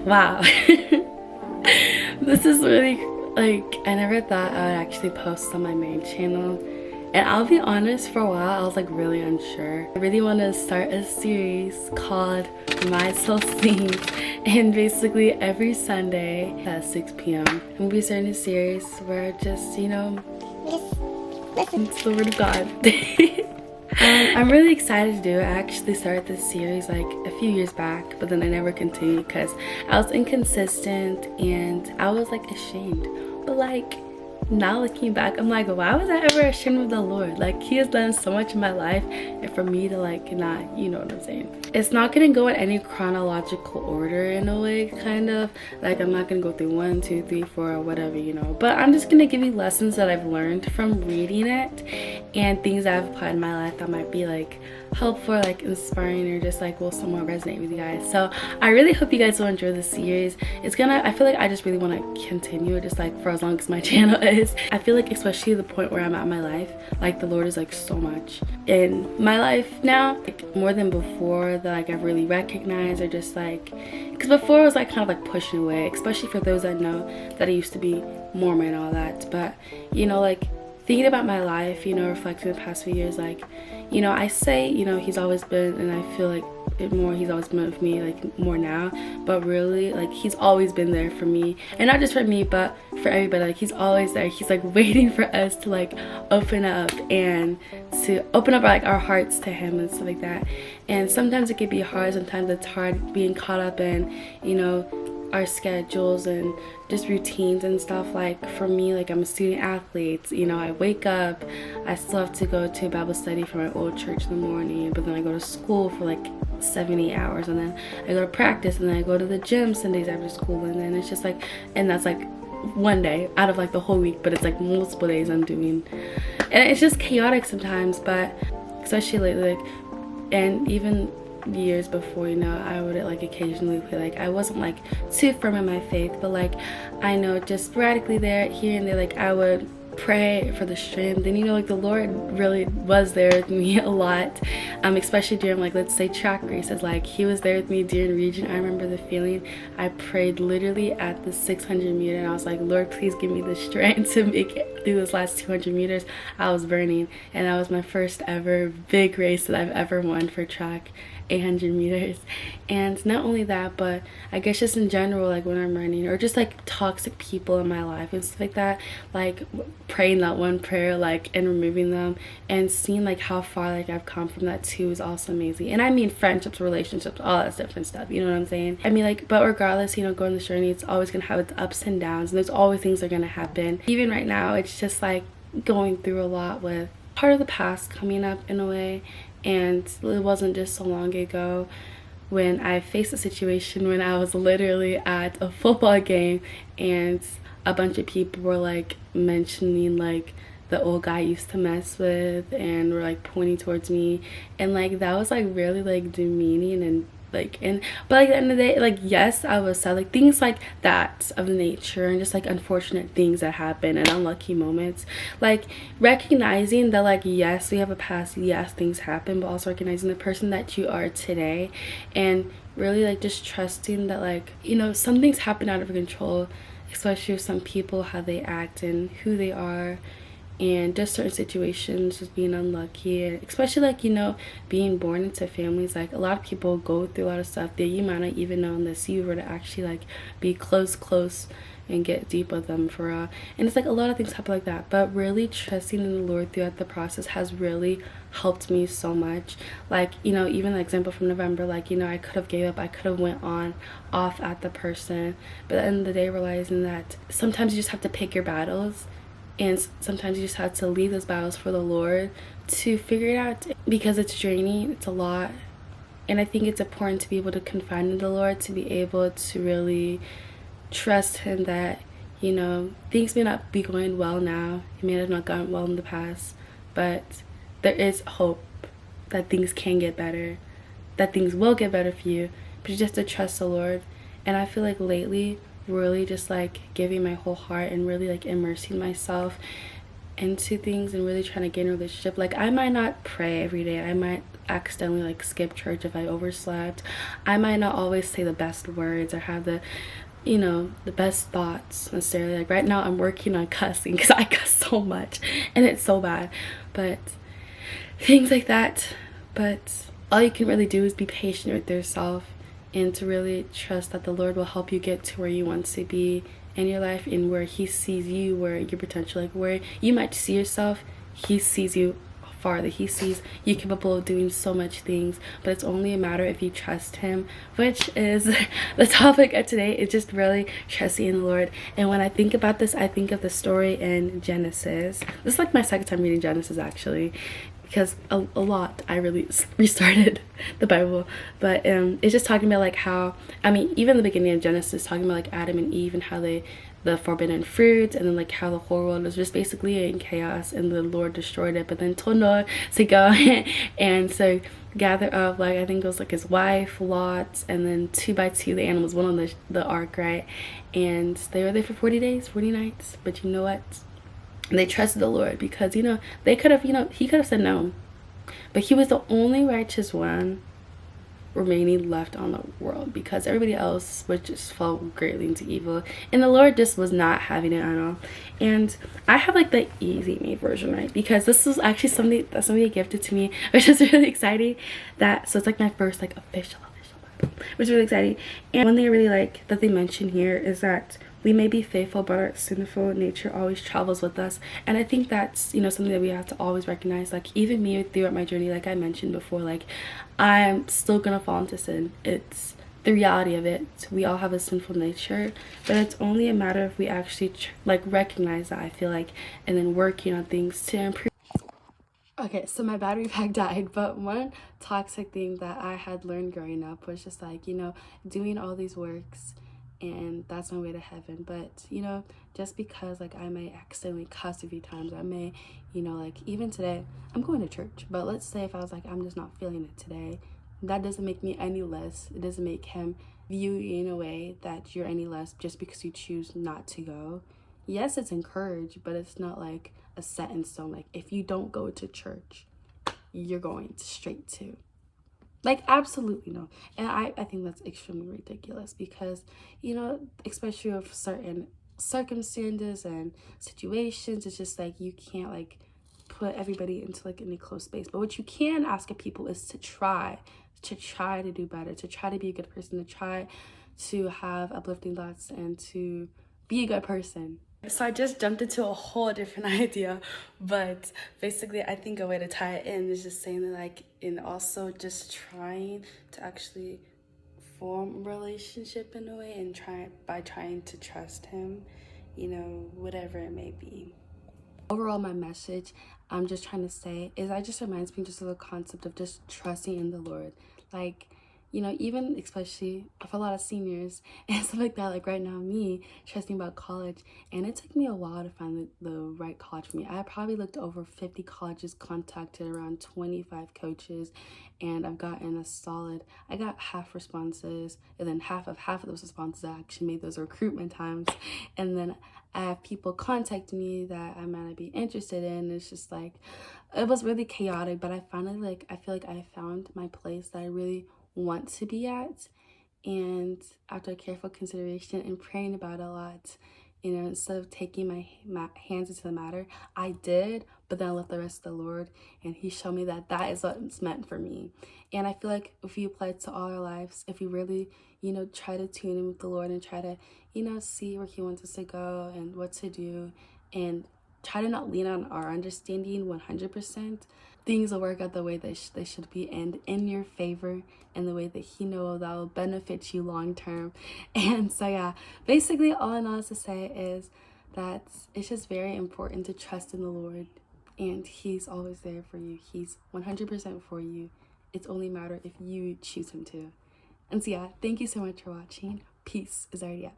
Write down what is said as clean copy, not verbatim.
Wow. This is really, like, I never thought I would actually post on my main channel. And I'll be honest, for a while I was like really unsure. I really want to start a series called My Soul Sings, and basically every Sunday at 6 p.m. we'll be starting a series where just, you know, listen to the word of God. I'm really excited to do it. I actually started this series like a few years back, but then I never continued because I was inconsistent and I was like ashamed. But like, now looking back, I'm like, why was I ever ashamed of the Lord? Like, he has done so much in my life, and for me to like not, you know what I'm saying? It's not gonna go in any chronological order in a way, kind of. Like, I'm not gonna go through 1, 2, 3, 4, or whatever, you know. But I'm just gonna give you lessons that I've learned from reading it and things that I've applied in my life that might be like helpful, like inspiring, or just like will somewhat resonate with you guys. So I really hope you guys will enjoy this series. It's gonna, I feel like I just really want to continue it just like for as long as my channel is. I feel like especially the point where I'm at in my life, like the Lord is like so much in my life now, like more than before, that like I've really recognized, or just like, because before it was like kind of like pushing away, especially for those that know that I used to be Mormon and all that. But you know, like thinking about my life, you know, reflecting the past few years, like, you know, I say, you know, he's always been, and I feel like it more, he's always been with me, like more now, but really, like, he's always been there for me, and not just for me, but for everybody. Like, he's always there. He's like waiting for us to like open up, and to open up like our hearts to him and stuff like that. And sometimes it can be hard. Sometimes it's hard being caught up in, you know, our schedules and just routines and stuff. Like for me, like I'm a student athlete, you know, I wake up, I still have to go to Bible study for my old church in the morning, but then I go to school for like 7-8 hours, and then I go to practice, and then I go to the gym Sundays after school, and then it's just like, and that's like one day out of like the whole week, but it's like multiple days I'm doing, and it's just chaotic sometimes. But especially lately, like, and even years before, you know, I would like occasionally play, like I wasn't like too firm in my faith, but like I know just sporadically there, here and there, like I would pray for the strength. And you know, like the Lord really was there with me a lot, especially during like, let's say, track races. Like he was there with me during region. I remember the feeling. I prayed literally at the 600 meter, and I was like, Lord, please give me the strength to make it through those last 200 meters. I was burning, and that was my first ever big race that I've ever won for track, 800 meters. And not only that, but I guess just in general, like when I'm running, or just like toxic people in my life and stuff like that, like praying that one prayer, like, and removing them, and seeing like how far like I've come from that too is also amazing. And I mean friendships, relationships, all that different stuff, you know what I'm saying? I mean, like, but regardless, you know, going this journey, it's always gonna have its ups and downs, and there's always things that are gonna happen. Even right now, it's just like going through a lot with part of the past coming up in a way. And it wasn't just so long ago when I faced a situation when I was literally at a football game, and a bunch of people were like mentioning like the old guy I used to mess with, and were like pointing towards me, and like that was like really like demeaning, and like, and but like at the end of the day, like, yes, I was sad, like things like that of the nature, and just like unfortunate things that happen and unlucky moments, like recognizing that, like, yes, we have a past, yes, things happen, but also recognizing the person that you are today, and really like just trusting that, like, you know, some things happen out of control, especially with some people, how they act and who they are, and just certain situations, just being unlucky, and especially like, you know, being born into families, like a lot of people go through a lot of stuff that you might not even know unless you were to actually like be close and get deep with them for real. And it's like a lot of things happen like that, but really trusting in the Lord throughout the process has really helped me so much. Like, you know, even the example from November, like, you know, I could have gave up, I could have went on off at the person, but at the end of the day, realizing that sometimes you just have to pick your battles, and sometimes you just have to leave those battles for the Lord to figure it out, because it's draining, it's a lot. And I think it's important to be able to confide in the Lord, to be able to really trust him that, you know, things may not be going well now, it may have not gone well in the past, but there is hope that things can get better, that things will get better for you, but you just have to trust the Lord. And I feel like lately, really just like giving my whole heart and really like immersing myself into things and really trying to get in a relationship. Like, I might not pray every day. I might accidentally like skip church if I overslept. I might not always say the best words or have the, the best thoughts necessarily. Like right now I'm working on cussing because I cuss so much and it's so bad. But things like that. But all you can really do is be patient with yourself and to really trust that the Lord will help you get to where you want to be in your life and where he sees you, where your potential, like where you might see yourself, he sees you farther. He sees you capable of doing so much things, but it's only a matter if you trust him, which is the topic of today. It's just really trusting in the Lord. And when I think about this, I think of the story in Genesis. This is like my second time reading Genesis actually, because a lot I really restarted the Bible. But it's just talking about like how, I mean, even the beginning of Genesis, talking about like Adam and Eve and how the forbidden fruit, and then like how the whole world was just basically in chaos and the Lord destroyed it, but then told Noah to go and so gather up, like I think it was like his wife, Lot, and then 2 by 2 the animals went on the ark, right? And they were there for 40 days 40 nights. But you know what, they trusted the Lord because they could have, he could have said no, but he was the only righteous one remaining left on the world because everybody else would just fall greatly into evil, and the Lord just was not having it at all. And I have like the easy made version, right? Because this is actually something that somebody gifted to me, which is really exciting. So it's like my first like official Bible, which is really exciting. And one thing I really like that they mention here is that we may be faithful, but our sinful nature always travels with us. And I think that's, something that we have to always recognize. Like, even me throughout my journey, like I mentioned before, like, I'm still gonna fall into sin. It's the reality of it. We all have a sinful nature, but it's only a matter if we actually, recognize that, I feel like, and then working on things to improve. Okay, so my battery pack died, but one toxic thing that I had learned growing up was just like, doing all these works and that's my way to heaven. But just because like I may accidentally cuss a few times, I may like even today I'm going to church, but let's say if I was like I'm just not feeling it today, that doesn't make me any less. It doesn't make him view you in a way that you're any less just because you choose not to go. Yes, it's encouraged, but it's not like a set in stone. Like if you don't go to church, you're going straight to, like, absolutely no. And I think that's extremely ridiculous because, especially with certain circumstances and situations, it's just like you can't like put everybody into like any close space. But what you can ask of people is to try to do better, to try to be a good person, to try to have uplifting thoughts and to be a good person. So I just jumped into a whole different idea, but basically I think a way to tie it in is just saying that like, and also just trying to actually form a relationship in a way and trying to trust him, whatever it may be. Overall, my message I'm just trying to say is it just reminds me just of the concept of just trusting in the Lord. Like, even especially for a lot of seniors and stuff like that, like right now me trusting about college, and it took me a while to find the right college for me. I probably looked over 50 colleges, contacted around 25 coaches, and I've gotten I got half responses, and then half of those responses I actually made those recruitment times, and then I have people contact me that I might be interested in. It's just like, it was really chaotic, but I finally I feel like I found my place that I really want to be at. And after careful consideration and praying about it a lot, instead of taking my hands into the matter, I did, but then I left the rest to the Lord, and he showed me that that is what's meant for me. And I feel like if we apply it to all our lives, if we really try to tune in with the Lord and try to see where he wants us to go and what to do, and try to not lean on our understanding 100%, things will work out the way they should be, and in your favor, in the way that he knows that will benefit you long term. And so yeah, basically all I know to say is that it's just very important to trust in the Lord, and he's always there for you. He's 100% for you. It's only a matter if you choose him to. And so yeah, thank you so much for watching. Peace is already out.